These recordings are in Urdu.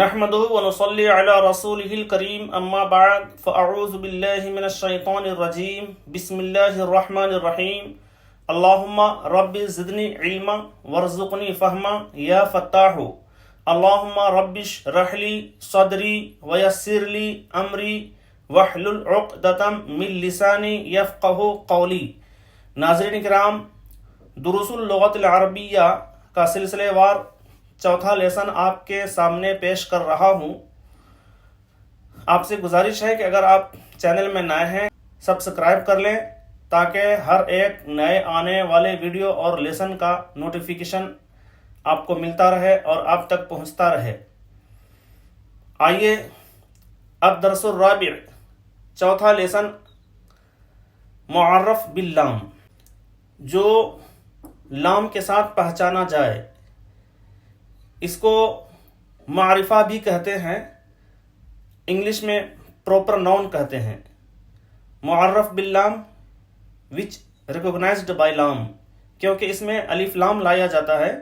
نحمده ونصلي على رسوله الكريم اما بعد فاعوذ بالله من الشيطان الرجيم بسم الله الرحمن الرحيم اللهم رب زدني علما وارزقني فهما يا فتاح اللهم رب اشرح لي صدري ويسر لي امري واحلل عقدة من لساني يفقهوا قولي۔ ناظرین کرام، دروس اللغت العربیہ کا سلسلے وار چوتھا لیسن آپ کے سامنے پیش کر رہا ہوں۔ آپ سے گزارش ہے کہ اگر آپ چینل میں نئے ہیں سبسکرائب کر لیں تاکہ ہر ایک نئے آنے والے ویڈیو اور لیسن کا نوٹیفیکیشن آپ کو ملتا رہے اور آپ تک پہنچتا رہے۔ آئیے اب درس الرابع، چوتھا لیسن معرف باللام، جو لام کے ساتھ پہچانا جائے، اس کو معرفہ بھی کہتے ہیں، انگلش میں پراپر ناؤن کہتے ہیں۔ معرف باللام وچ ریکوگنائزڈ بائی لام، کیونکہ اس میں الف لام لایا جاتا ہے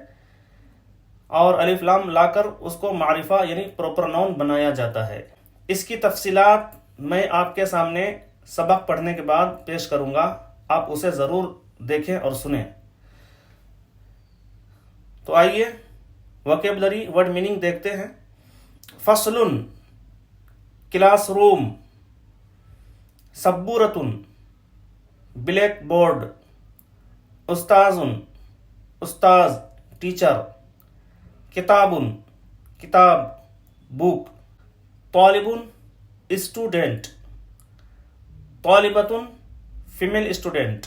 اور الف لام لا کر اس کو معرفہ یعنی پراپر ناؤن بنایا جاتا ہے۔ اس کی تفصیلات میں آپ کے سامنے سبق پڑھنے کے بعد پیش کروں گا، آپ اسے ضرور دیکھیں اور سنیں۔ تو آئیے ووکیبلری ورڈ میننگ دیکھتے ہیں۔ فصل، کلاس روم، سبورۃ، بلیک بورڈ، استاذ، استاذ ٹیچر، کتاب، کتاب بک، طالب اسٹوڈنٹ، طالبۃ فیمیل اسٹوڈنٹ۔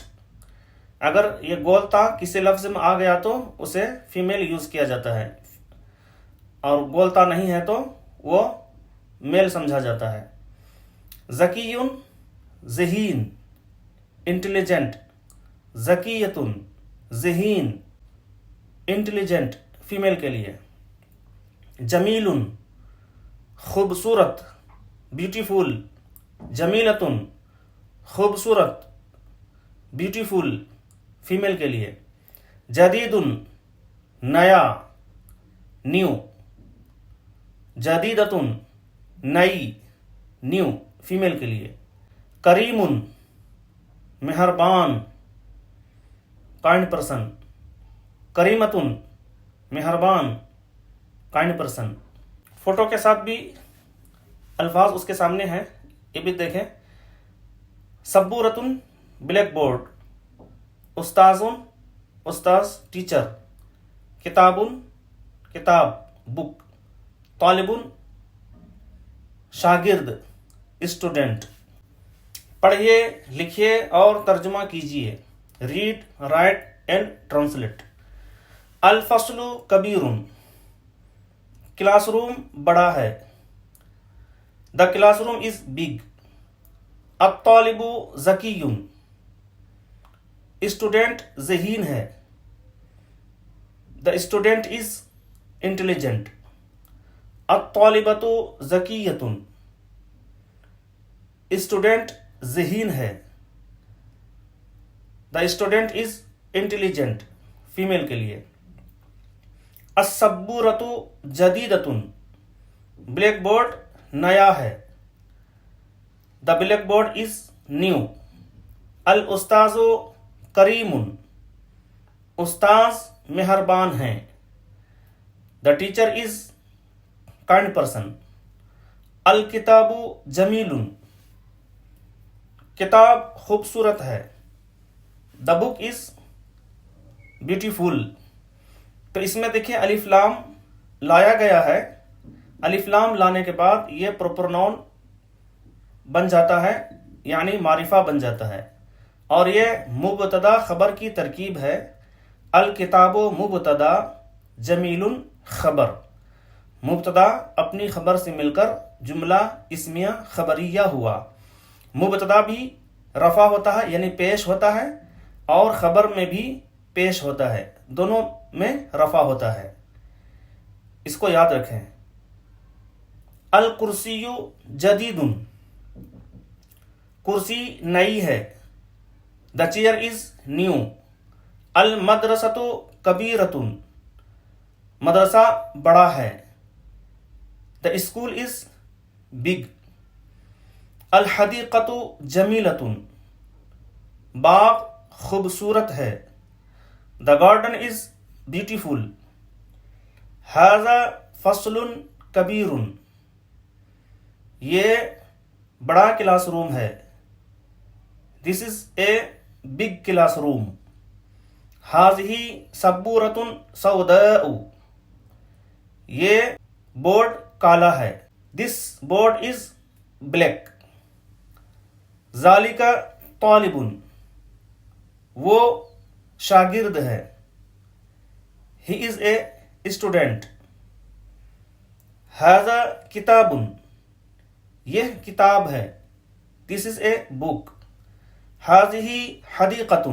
اگر یہ گولتا کسی لفظ میں آ گیا تو اسے فیمیل یوز کیا جاتا ہے، اور گولتا نہیں ہے تو وہ میل سمجھا جاتا ہے۔ ذکی، ذہین، انٹیلیجنٹ، ذکیۃ، ذہین، انٹیلیجنٹ فیمیل کے لیے۔ جمیل، خوبصورت، بیوٹیفل، جمیلۃ، خوبصورت، بیوٹیفل فیمیل کے لیے۔ جدید، نیا، نیو، جدیدۃ، نئی، نیو فیمیل کے لیے۔ کریم، مہربان، کائنڈ پرسن، کریمۃ، مہربان، کائنڈ پرسن۔ فوٹو کے ساتھ بھی الفاظ اس کے سامنے ہیں، یہ بھی دیکھیں۔ سبورۃ، بلیک بورڈ، استاذ، استاذ ٹیچر، کتاب، کتاب بک، طالب شاگرد اسٹوڈنٹ۔ پڑھیے، لکھیے اور ترجمہ کیجیے۔ Read, write and translate. الفصل کبیر، کلاس روم بڑا ہے۔ The classroom is big. الطالب ذکی، اسٹوڈنٹ ذہین ہے۔ The student is intelligent. الطالبۃ ذکیۃ، اسٹوڈنٹ ذہین ہے۔ The student is intelligent female کے لیے۔ السبورۃ جدیدۃ، بلیک بورڈ نیا ہے۔ The blackboard is new. الاستاذ کریم، استاذ مہربان ہیں۔ The teacher is kind person. الکتاب جمیل، کتاب خوبصورت ہے۔ The book is beautiful. تو اس میں دیکھیں الف لام لایا گیا ہے، الف لام لانے کے بعد یہ پراپر ناؤن بن جاتا ہے، یعنی معرفہ بن جاتا ہے، اور یہ مبتدا خبر کی ترکیب ہے۔ الکتاب مبتدا، جمیل خبر۔ مبتدا اپنی خبر سے مل کر جملہ اسمیہ خبریہ ہوا۔ مبتدا بھی رفع ہوتا ہے یعنی پیش ہوتا ہے، اور خبر میں بھی پیش ہوتا ہے، دونوں میں رفع ہوتا ہے، اس کو یاد رکھیں۔ الکرسی جدید، کرسی نئی ہے۔ The chair is new. المدرسۃ کبیرۃ، مدرسہ بڑا ہے۔ The school is big. الحدیقۃ جمیلۃ. باغ خوبصورت ہے. The garden is beautiful. ھذا فصل کبیر. یہ بڑا کلاس روم ہے. This is a big class room. ھذہ سبورۃ سوداء. یہ بورڈ کالا ہے. This board is black. ذالک طالب. وہ شاگرد ہے. He is a student. ھذا کتاب. یہ کتاب ہے. This is a book. ھذہ حدیقۃ.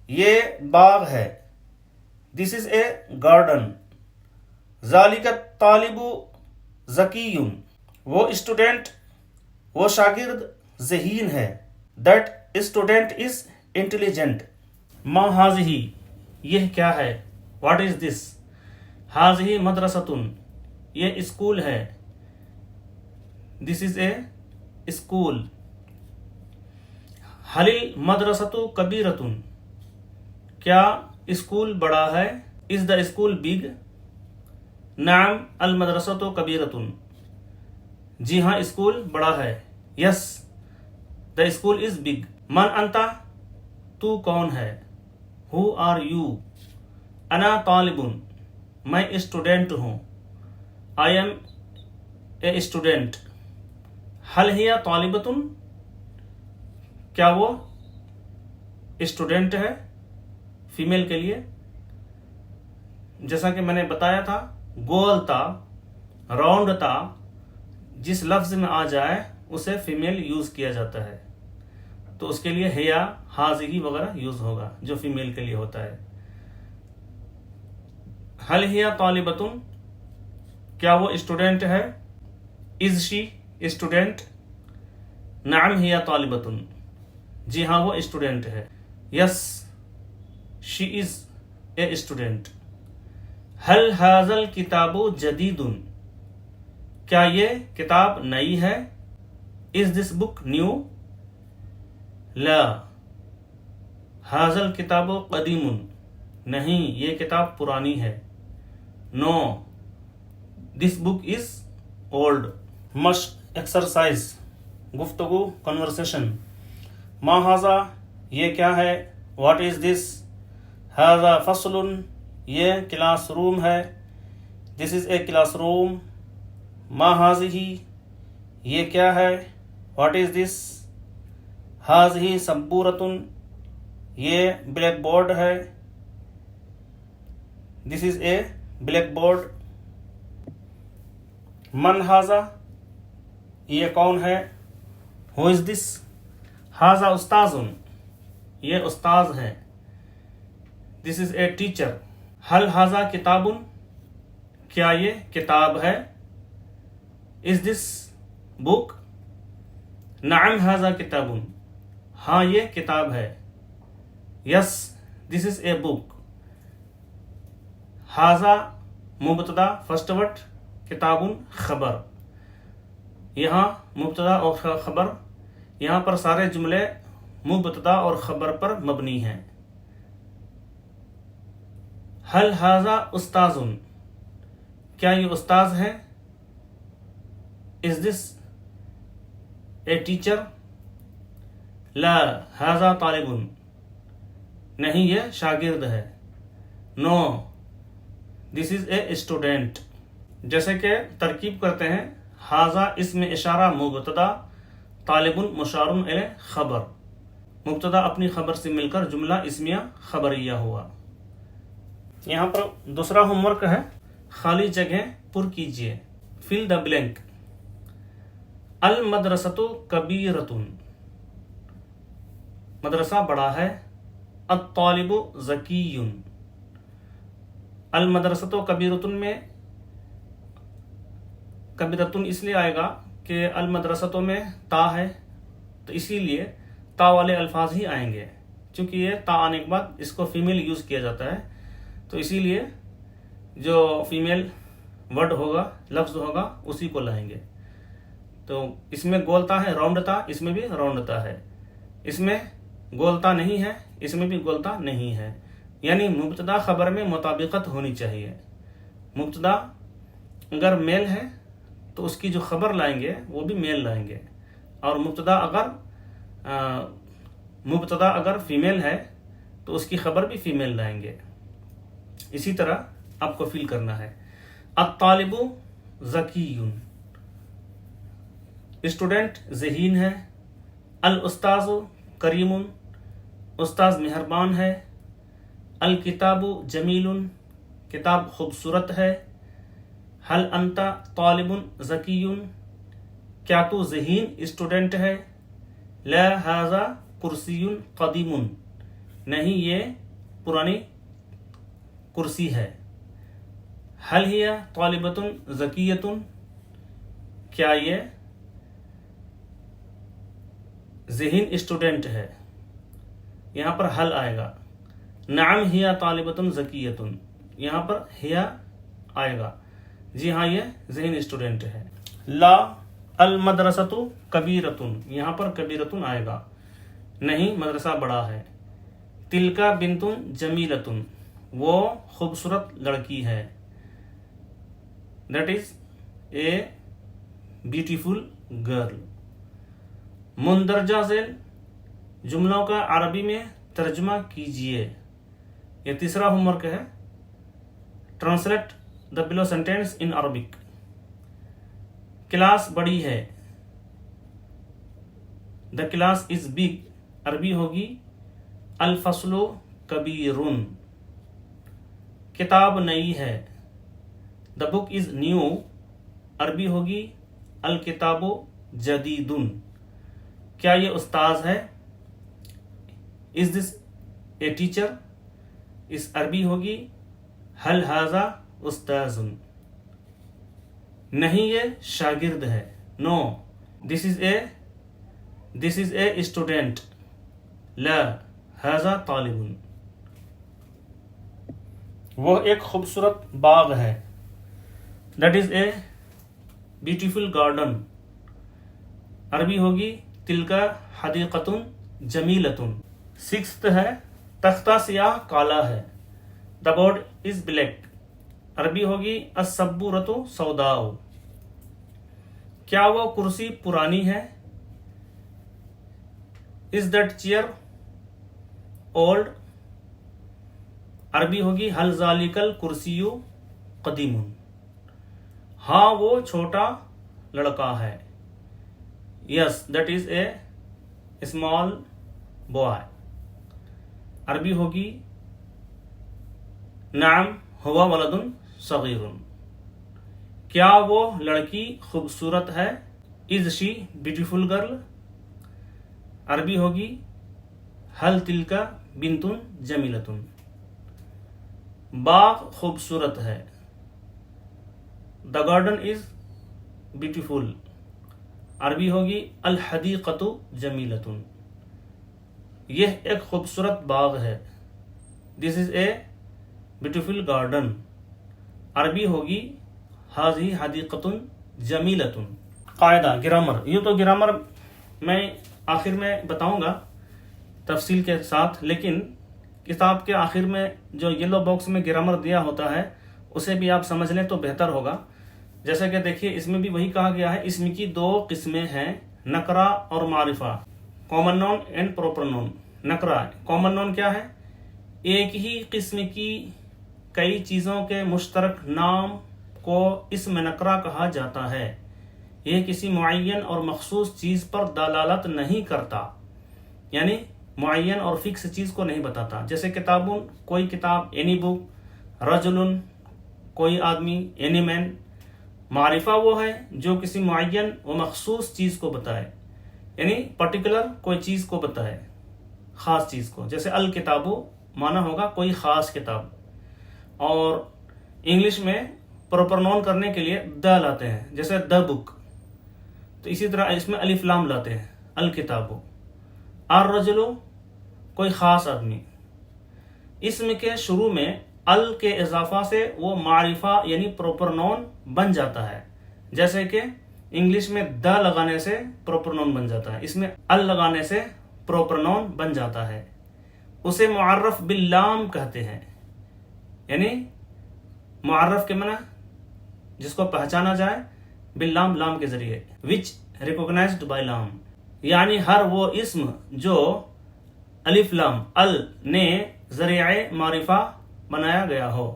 یہ باغ ہے. This is a garden. ذالک الطالب ذکی. وہ اسٹوڈنٹ، وہ شاگرد ذہین ہے. That student is intelligent. ما ھذہ. یہ کیا ہے؟ What is this? ھذہ مدرسۃ. یہ اسکول ہے. This is a school. ھل المدرسۃ کبیرۃ. کیا اسکول بڑا ہے؟ Is the school big? نعم المدرسۃ کبیرۃ. جی ہاں اسکول بڑا ہے. Yes, the school is big. من انت. تو کون ہے؟ Who are you? انا طالب. میں اسٹوڈنٹ ہوں. I am a student. حل ہی طالبۃ. کیا وہ اسٹوڈنٹ ہے؟ فیمیل کے لیے. جیسا کہ میں نے بتایا تھا، گول تا، راؤنڈ تا جس لفظ میں آ جائے اسے فیمیل یوز کیا جاتا ہے، تو اس کے لیے ہیا، ھذہ وغیرہ یوز ہوگا جو فیمیل کے لیے ہوتا ہے. حل ہی طالبۃ. کیا وہ اسٹوڈنٹ ہے؟ از شی اسٹوڈنٹ؟ نعم ہی طالبۃ. جی ہاں وہ اسٹوڈنٹ ہے. یس شی از اے اسٹوڈنٹ. حل ھذا الکتاب جدید. کیا یہ کتاب نئی ہے؟ از دس بک نیو؟ لا ھذا الکتاب قدیم. نہیں یہ کتاب پرانی ہے. نو دس بک از اولڈ. مشق ایکسرسائز، گفتگو کنورسیشن. ما ھذا. یہ کیا ہے؟ واٹ از دس؟ ھذا فصل. یہ کلاس روم ہے. دس از اے کلاس روم. ما ھذہ. یہ کیا ہے؟ واٹ از دس؟ ھذہ سبورۃ. یہ بلیک بورڈ ہے. دس از اے بلیک بورڈ. من ھذا. یہ کون ہے؟ ہو از دس؟ ھذا استاذ. یہ استاذ ہے. دس از اے ٹیچر. حل ھذا کتاب. کیا یہ کتاب ہے؟ از دس بک؟ نعم ھذا کتاب. ہاں یہ کتاب ہے. یس دس از اے بک. ھذا مبتدا فرسٹ ورڈ، کتاب خبر. یہاں مبتدا اور خبر، یہاں پر سارے جملے مبتدا اور خبر پر مبنی ہیں. حل ھذا استاذ. کیا یہ استاذ ہے؟ از دس اے ٹیچر؟ لا ھذا طالب. نہیں یہ شاگرد ہے. نو دس از اے اسٹوڈنٹ. جیسے کہ ترکیب کرتے ہیں، ھذا اسم اشارہ مبتدا، طالب مشار الیہ خبر. مبتدا اپنی خبر سے مل کر جملہ اسمیہ خبریہ ہوا. یہاں پر دوسرا ہوم ورک ہے، خالی جگہ پر کیجیے. فل دا بلینک. المدرسۃ کبیرۃ. مدرسہ بڑا ہے. الطالب ذکی. المدرسۃ کبیرۃ میں کبیرۃ اس لیے آئے گا کہ المدرسۃ میں تا ہے، تو اسی لیے تا والے الفاظ ہی آئیں گے. چونکہ یہ تا آنے کے بعد اس کو فیمیل یوز کیا جاتا ہے، تو اسی لیے جو فیمیل ورڈ ہوگا، لفظ ہوگا، اسی کو لائیں گے. تو اس میں گولتا ہے، راؤنڈتا، اس میں بھی راؤنڈتا ہے. اس میں گولتا نہیں ہے، اس میں بھی گولتا نہیں ہے. یعنی مبتدا خبر میں مطابقت ہونی چاہیے. مبتدا اگر میل ہے تو اس کی جو خبر لائیں گے وہ بھی میل لائیں گے، اور مبتدا اگر فیمیل ہے تو اس کی خبر بھی فیمیل لائیں گے. اسی طرح آپ کو فیل کرنا ہے. الطالب ذکی، اسٹوڈنٹ ذہین ہے. الاستاذ کریم، استاذ مہربان ہے. الکتاب جمیل، کتاب خوبصورت ہے. حل انت طالب ذکی، کیا تو ذہین اسٹوڈنٹ ہے. لا ھذا کرسی قدیم، نہیں یہ پرانی کرسی ہے. حل ہی طالبۃ ذکیۃ، کیا یہ ذہین اسٹوڈنٹ ہے. یہاں پر حل آئے گا. نعم ہی طالبۃ ذکیۃ، یہاں پر ہی آئے گا، جی ہاں یہ ذہین اسٹوڈنٹ ہے. لا المدرسۃ کبیرۃ، یہاں پر کبیرۃ آئے گا، نہیں مدرسہ بڑا ہے. تلکا بنت جمیلۃ، وہ خوبصورت لڑکی ہے. That is a beautiful girl. مندرجہ ذیل جملوں کا عربی میں ترجمہ کیجئے. یہ تیسرا ہوم ورک ہے. Translate the below sentence in Arabic. Class بڑی ہے. دا کلاس از بگ، عربی ہوگی الفصل کبیر. کتاب نئی ہے. دا بک از نیو، عربی ہوگی الکتاب جدید. کیا یہ استاذ ہے. از دس اے ٹیچر، اس عربی ہوگی حل ھذا استاذ. نہیں یہ شاگرد ہے. نو دس از اے اسٹوڈنٹ. لا ھذا طالب. وہ ایک خوبصورت باغ ہے. That is a beautiful garden, عربی ہوگی تلکا حدیقۃ جمیلۃ. سکستھ ہے تختہ سیاہ کالا ہے. دا بورڈ از بلیک، عربی ہوگی السبورۃ سوداء. کیا وہ کرسی پرانی ہے. از دیٹ چیئر اولڈ، عربی ہوگی حل ذالک الکرسی قدیم. ہاں وہ چھوٹا لڑکا ہے. Yes that is a small boy, عربی ہوگی نعم ہوا ولد صغیر. کیا وہ لڑکی خوبصورت ہے. از شی بیوٹیفل گرل، عربی ہوگی حل تلکا بنت جمیلۃ. باغ خوبصورت ہے. دا گارڈن از بیوٹیفل، عربی ہوگی الحدیقۃ جمیلۃ. یہ ایک خوبصورت باغ ہے. دس از اے بیوٹیفل گارڈن، عربی ہوگی ھذہ حدیقۃ جمیلۃ. قاعدہ گرامر. یوں تو گرامر میں آخر میں بتاؤں گا تفصیل کے ساتھ، لیکن کتاب کے آخر میں جو یلو باکس میں گرامر دیا ہوتا ہے اسے بھی آپ سمجھ لیں تو بہتر ہوگا. جیسے کہ دیکھیے اس میں بھی وہی کہا گیا ہے. اسم کی دو قسمیں ہیں، نکرہ اور معرفہ. Common noun and proper noun. نکرہ کامن نون کیا ہے. ایک ہی قسم کی کئی چیزوں کے مشترک نام کو اسم نکرہ کہا جاتا ہے. یہ کسی معین اور مخصوص چیز پر دلالت نہیں کرتا، یعنی معین اور فکس چیز کو نہیں بتاتا. جیسے کتابن کوئی کتاب، اینی بک. رجل کوئی آدمی، اینی مین. معرفہ وہ ہے جو کسی معین و مخصوص چیز کو بتائے، یعنی پرٹیکولر کوئی چیز کو بتائے، خاص چیز کو. جیسے الکتاب مانا ہوگا کوئی خاص کتاب. اور انگلش میں پراپر نون کرنے کے لیے دا لاتے ہیں، جیسے دا بک. تو اسی طرح اس میں الف لام لاتے ہیں، الکتاب. الرجل کوئی خاص آدمی. اسم کے شروع میں ال کے اضافہ سے وہ معرفہ یعنی پراپر نون بن جاتا ہے. جیسے کہ انگلش میں دا لگانے سے پراپر نون بن جاتا ہے، اس میں ال لگانے سے پراپر نون بن جاتا ہے. اسے معرف باللام کہتے ہیں، یعنی معرف کے معنی جس کو پہچانا جائے باللام، لام کے ذریعے، which recognized by لام، یعنی ہر وہ اسم جو الف لام ال نے ذریعہ معرفہ بنایا گیا ہو،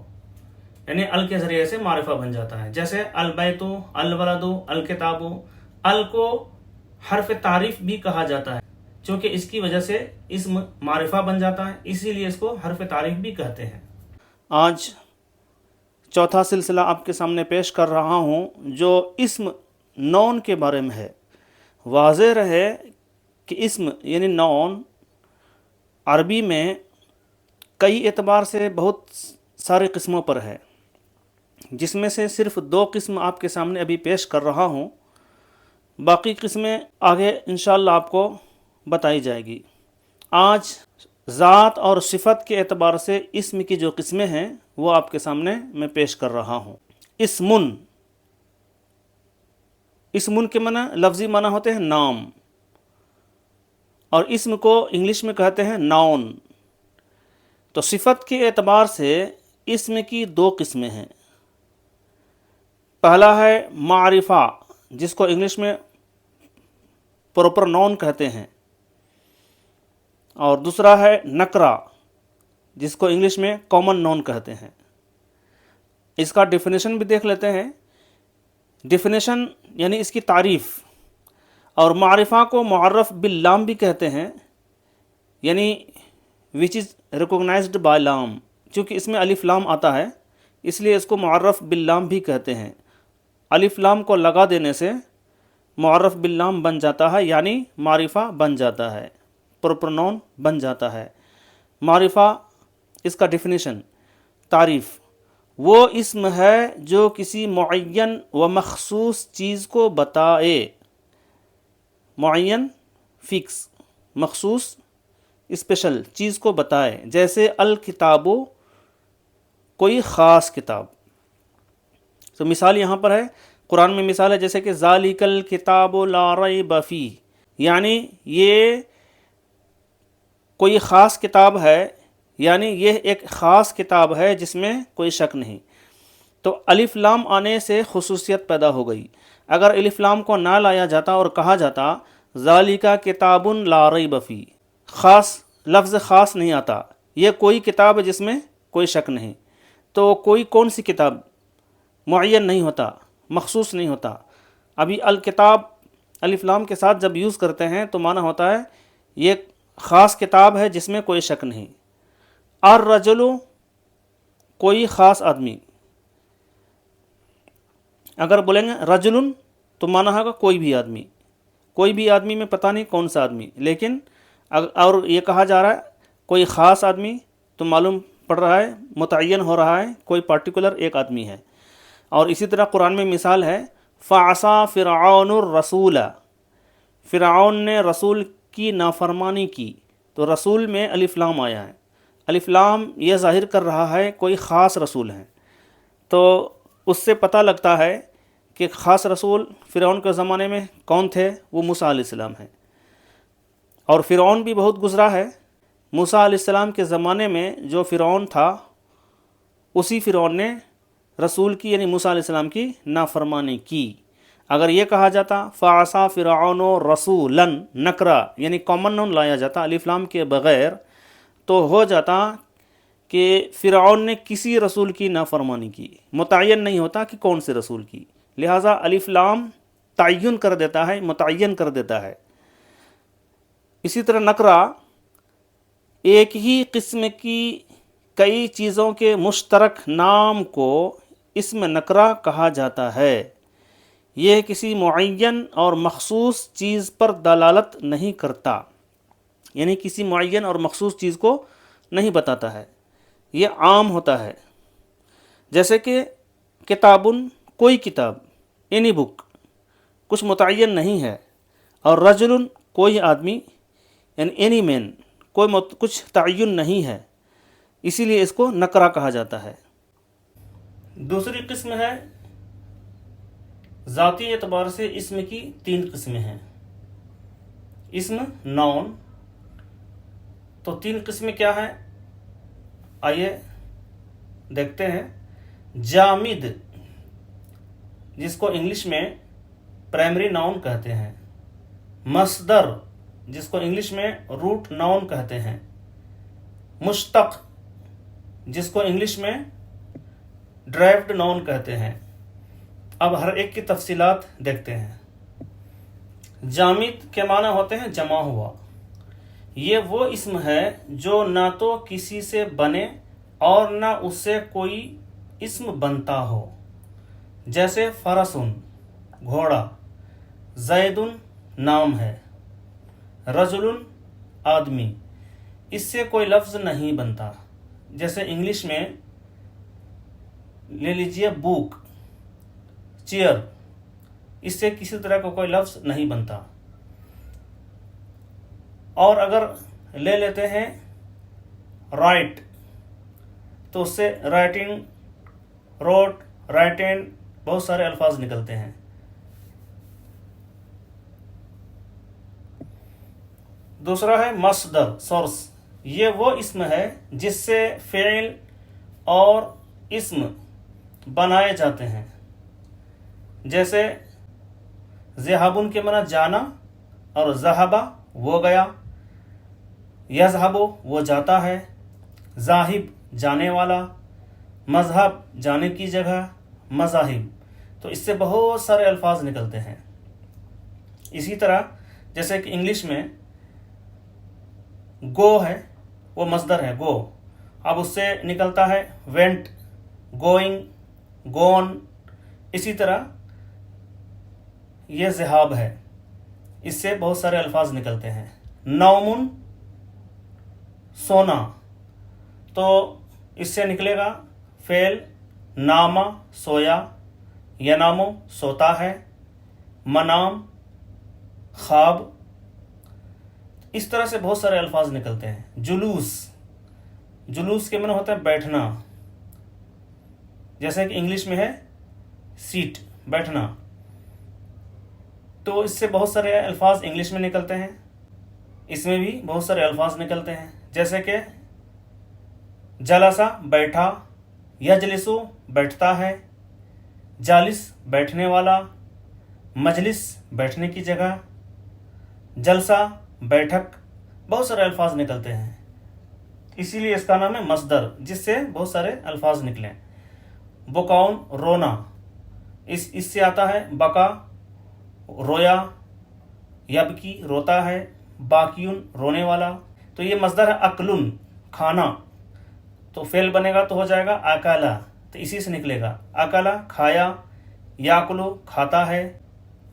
یعنی ال کے ذریعے سے معرفہ بن جاتا ہے. جیسے البیت، الولد، الکتاب. ال کو حرف تعریف بھی کہا جاتا ہے چونکہ اس کی وجہ سے اسم معرفہ بن جاتا ہے، اسی لیے اس کو حرف تعریف بھی کہتے ہیں. آج چوتھا سلسلہ آپ کے سامنے پیش کر رہا ہوں جو اسم نون کے بارے میں ہے. واضح رہے کہ اسم یعنی نون عربی میں کئی اعتبار سے بہت سارے قسموں پر ہے، جس میں سے صرف 2 قسم آپ کے سامنے ابھی پیش کر رہا ہوں، باقی قسمیں آگے انشاءاللہ آپ کو بتائی جائے گی. آج ذات اور صفت کے اعتبار سے اسم کی جو قسمیں ہیں وہ آپ کے سامنے میں پیش کر رہا ہوں. اسمن، اسمن کے معنی لفظی معنی ہوتے ہیں نام، اور اسم کو انگلش میں کہتے ہیں ناؤن. تو صفت کے اعتبار سے اسم کی 2 قسمیں ہیں. پہلا ہے معرفہ، جس کو انگلش میں پراپر نون کہتے ہیں، اور دوسرا ہے نکرہ، جس کو انگلش میں کامن نون کہتے ہیں. اس کا ڈیفینیشن بھی دیکھ لیتے ہیں. ڈیفینیشن یعنی اس کی تعریف. اور معرفہ کو معرف باللام بھی کہتے ہیں، یعنی which is recognized by لام. چونکہ اس میں الف لام آتا ہے اس لیے اس کو معرف باللام بھی کہتے ہیں. الف لام کو لگا دینے سے معرف باللام بن جاتا ہے، یعنی معرفہ بن جاتا ہے، پراپر نون بن جاتا ہے. معرفہ، اس کا ڈیفینیشن، تعریف، وہ اسم ہے جو کسی معین و مخصوص چیز کو بتائے. معین فکس، مخصوص اسپیشل چیز کو بتائے. جیسے الکتاب، کوئی خاص کتاب. تو مثال یہاں پر ہے، قرآن میں مثال ہے جیسے کہ ذالک الکتاب لا ریب فیہ، یعنی یہ کوئی خاص کتاب ہے، یعنی یہ ایک خاص کتاب ہے جس میں کوئی شک نہیں. تو الف لام آنے سے خصوصیت پیدا ہو گئی. اگر الف لام کو نہ لایا جاتا اور کہا جاتا ذالک کتاب لا ریب فیہ، خاص لفظ خاص نہیں آتا، یہ کوئی کتاب ہے جس میں کوئی شک نہیں، تو کوئی کون سی کتاب معین نہیں ہوتا، مخصوص نہیں ہوتا. ابھی الکتاب الف لام کے ساتھ جب یوز کرتے ہیں تو معنی ہوتا ہے یہ خاص کتاب ہے جس میں کوئی شک نہیں. الرجل، کوئی خاص آدمی. اگر بولیں گے رجل تو معنی ہوگا کوئی بھی آدمی. کوئی بھی آدمی میں پتہ نہیں کون سا آدمی، لیکن اور یہ کہا جا رہا ہے کوئی خاص آدمی تو معلوم پڑ رہا ہے، متعین ہو رہا ہے کوئی پارٹیکولر ایک آدمی ہے. اور اسی طرح قرآن میں مثال ہے فعصا فرعون الرسول، فرعون نے رسول کی نافرمانی کی. تو رسول میں الف لام آیا ہے. الف لام یہ ظاہر کر رہا ہے کوئی خاص رسول ہے. تو اس سے پتہ لگتا ہے کہ خاص رسول فرعون کے زمانے میں کون تھے، وہ موسیٰ علیہ السلام ہیں. اور فرعون بھی بہت گزرا ہے. موسیٰ علیہ السلام کے زمانے میں جو فرعون تھا اسی فرعون نے رسول کی یعنی موسیٰ علیہ السلام کی نافرمانی کی. اگر یہ کہا جاتا فعصا فرعون رسولا نکرہ، یعنی کامن نون لایا جاتا الف لام کے بغیر، تو ہو جاتا کہ فرعون نے کسی رسول کی نافرمانی کی. متعین نہیں ہوتا کہ کون سے رسول کی، لہٰذا الف لام تعین کر دیتا ہے، متعین کر دیتا ہے. اسی طرح نکرہ، ایک ہی قسم کی کئی چیزوں کے مشترک نام کو اسم نکرہ کہا جاتا ہے. یہ کسی معین اور مخصوص چیز پر دلالت نہیں کرتا، یعنی کسی معین اور مخصوص چیز کو نہیں بتاتا ہے، یہ عام ہوتا ہے. جیسے کہ کتابن، کوئی کتاب، اینی بک، کچھ متعین نہیں ہے. اور رجل، کوئی آدمی، یعنی اینی مین، کچھ تعین نہیں ہے. اسی لیے اس کو نکرہ کہا جاتا ہے۔ دوسری قسم ہے ذاتی اعتبار سے اسم کی 3 قسمیں ہیں۔ اسم ناؤن، تو 3 قسمیں کیا ہیں؟ آئیے دیکھتے ہیں۔ جامد، جس کو انگلش میں پرائمری ناؤن کہتے ہیں۔ مصدر، جس کو انگلش میں روٹ ناؤن کہتے ہیں۔ مشتق، جس کو انگلش میں ڈرائیوڈ ناؤن کہتے ہیں۔ اب ہر ایک کی تفصیلات دیکھتے ہیں۔ جامد کے معنی ہوتے ہیں جمع ہوا۔ یہ وہ اسم ہے جو نہ تو کسی سے بنے اور نہ اس سے کوئی اسم بنتا ہو، جیسے فرسن گھوڑا، زیدن نام ہے، رجل آدمی، اس سے کوئی لفظ نہیں بنتا۔ جیسے انگلش میں لے لیجئے بک، چیئر، اس سے کسی طرح کا کوئی لفظ نہیں بنتا۔ اور اگر لے لیتے ہیں رائٹ، تو اس سے رائٹنگ، روٹ، رائٹن، بہت سارے الفاظ نکلتے ہیں۔ دوسرا ہے مصدر، سورس۔ یہ وہ اسم ہے جس سے فعل اور اسم بنائے جاتے ہیں۔ جیسے ذہابن کے معنی جانا، اور ذہبہ وہ گیا، یذہب وہ جاتا ہے، ذاہب جانے والا، مذہب جانے کی جگہ، مذاہب، تو اس سے بہت سارے الفاظ نکلتے ہیں۔ اسی طرح جیسے کہ انگلش میں گو ہے، وہ مصدر ہے گو، اب اس سے نکلتا ہے وینٹ، گوئنگ، گون۔ اسی طرح یہ ذہاب ہے، اس سے بہت سارے الفاظ نکلتے ہیں۔ نومن سونا، تو اس سے نکلے گا فعل نامہ سویا، ینامو سوتا ہے، منام خواب۔ اس طرح سے بہت سارے الفاظ نکلتے ہیں۔ جلوس، جلوس کے معنی ہوتا ہے بیٹھنا، جیسے کہ انگلش میں ہے سیٹ، بیٹھنا۔ تو اس سے بہت سارے الفاظ انگلش میں نکلتے ہیں، اس میں بھی بہت سارے الفاظ نکلتے ہیں، جیسے کہ جلسہ بیٹھا، یجلسو بیٹھتا ہے، جالس بیٹھنے والا، مجلس بیٹھنے کی جگہ، جلسہ بیٹھک، بہت سارے الفاظ نکلتے ہیں۔ اسی لیے اس کا نام ہے مصدر، جس سے بہت سارے الفاظ نکلیں۔ بکاؤن رونا، اس سے آتا ہے بکا رویا، یبکی روتا ہے، باکیون رونے والا۔ تو یہ مصدر ہے اکلن کھانا، تو فعل بنے گا تو ہو جائے گا اکلا، تو اسی سے نکلے گا اکلا کھایا، یاکلو کھاتا ہے،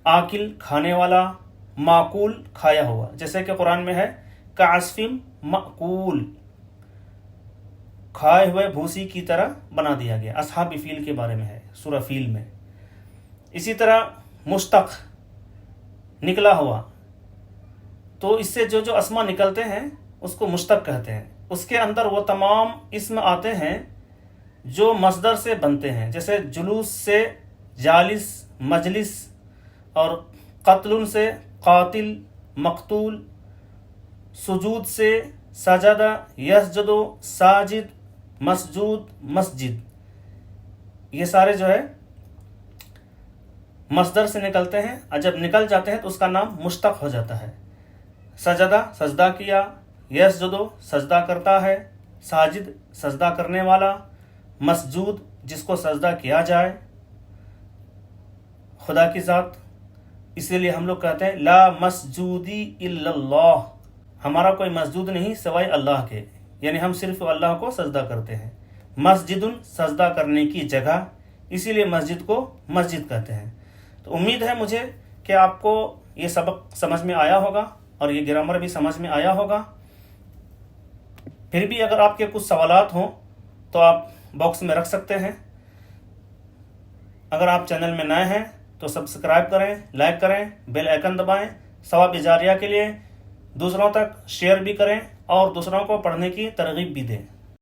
آکل کھانے والا، معقول کھایا ہوا، جیسے کہ قرآن میں ہے کعصف مأکول، کھائے ہوئے بھوسی کی طرح بنا دیا گیا۔ اصحاب فیل کے بارے میں ہے سورہ فیل میں۔ اسی طرح مشتق نکلا ہوا، تو اس سے جو اسما نکلتے ہیں اس کو مشتق کہتے ہیں۔ اس کے اندر وہ تمام اسم آتے ہیں جو مصدر سے بنتے ہیں، جیسے جلوس سے جالس، مجلس، اور قتل سے قاتل، مقتول، سجود سے سجدہ، یسجد، ساجد، مسجود، مسجد، یہ سارے جو ہے مصدر سے نکلتے ہیں، اور جب نکل جاتے ہیں تو اس کا نام مشتق ہو جاتا ہے۔ سجدہ سجدہ کیا، یسجد سجدہ کرتا ہے، ساجد سجدہ کرنے والا، مسجود جس کو سجدہ کیا جائے خدا کی ذات۔ اسی لیے ہم لوگ کہتے ہیں لا مسجودی الا اللہ، ہمارا کوئی مسجود نہیں سوائے اللہ کے، یعنی ہم صرف اللہ کو سجدہ کرتے ہیں۔ مسجد سجدہ کرنے کی جگہ، اسی لیے مسجد کو مسجد کہتے ہیں۔ تو امید ہے مجھے کہ آپ کو یہ سبق سمجھ میں آیا ہوگا اور یہ گرامر بھی سمجھ میں آیا ہوگا۔ پھر بھی اگر آپ کے کچھ سوالات ہوں تو آپ باکس میں رکھ سکتے ہیں۔ اگر آپ چینل میں نئے ہیں تو سبسکرائب کریں، لائک کریں، بیل آئیکن دبائیں، ثواب جاریہ کے لیے دوسروں تک شیئر بھی کریں اور دوسروں کو پڑھنے کی ترغیب بھی دیں۔